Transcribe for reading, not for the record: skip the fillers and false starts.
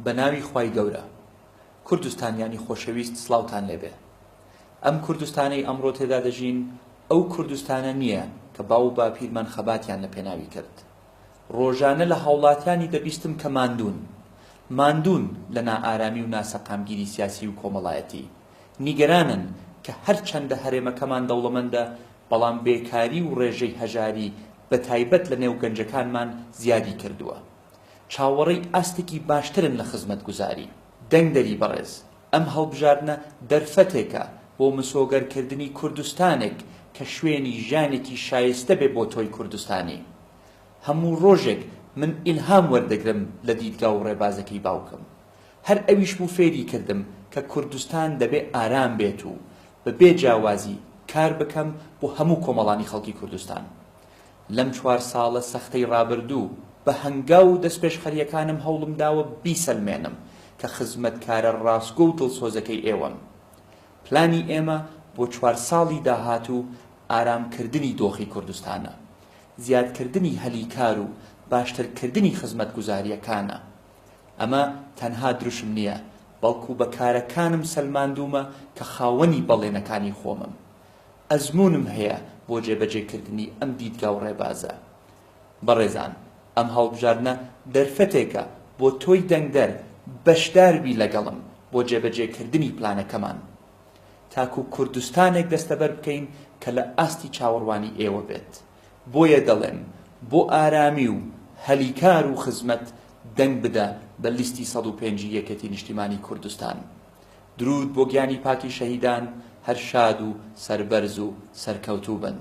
بەناوی خوای گەورە کوردستانیانی خۆشەویست سڵاوتان لێبێ ئەم کوردستانەی ئەمڕۆ تێدا دەژین ئەو کوردستانە نییە کە باو و باپیرمان خەباتیان لە پێناوی کرد ڕۆژانە لە هاوڵاتیانی دەبیستم کە ماندوون لە نائارامی و ناسەقامگیری سیاسی و کۆمەڵایەتی نیگەرانن کە هەرچەندە هەرێمەکەمان دەوڵەمەندە بەڵام بێکاری و ڕێژەی هەژاری بە تایبەت لە نێو گەنجەکانمان زیادی کردووە چاوەڕێی ئاستێکی باشترن لە خزمەتگوزاری دەنگدەری بەڕێز ئەم هەڵبژاردنە دەرفەتێکە بۆ مسۆگەرکردنی کوردستانێک کە شوێنی ژانێکی شایستە بێ بۆ تۆی کوردستانی هەموو ڕۆژێک من ئیلهام وەردەگرم لە دیدگا و ڕێبازەکەی باوکم هەر ئەویش بوو فێری کردم کە کوردستان دەبێ ئارام بێت و بەبێ جیاوازی کار بکەم بۆ هەموو کۆمەڵانی خەڵکی کوردستان لەم 4 ساڵە سەختەی ڕابردوو بە هەنگاو و دەستپێشخەریەکانم هەوڵم داوە بیسەلمێنم کە خزمەتکارە ڕاستگۆ و دڵسۆزەکەی ئێوەم پلانی ئێمە بۆ 4 ساڵی داهاتوو ئارامکردنی دۆخی کوردستانە زیادکردنی هەلیکار و باشترکردنی خزمەتگوزاریەکانە ئەمە تەنها دروشم نییە بەڵکو بە کارەکانم سەلماندوومە کە خاوەنی بەڵێنەکانی خۆمم ئەزمونم هەیە بۆ جێبەجێکردنی ئەم دیدگا و ڕێبازە بەڕێزان ئەم هەڵبژاردنە دەرفەتێکە بۆ تۆی دەنگدەر بەشداربی لەگەڵم بۆ جێبەجێکردنی پلانەکەمان تاکو کوردستانێک دەستەبەر بکەین کە لە ئاستی چاوەڕوانی ئێوە بێت بۆیە دەڵێن بۆ ئارامی و هەلیکار و خزمەت دەنگ بدە بە لیستی 105 یەکێتی نیشتیمانی کوردستان درود بۆ گیانی پاکی شەهیدان هەر شاد و سەربەرز و سەرکەوتوو بن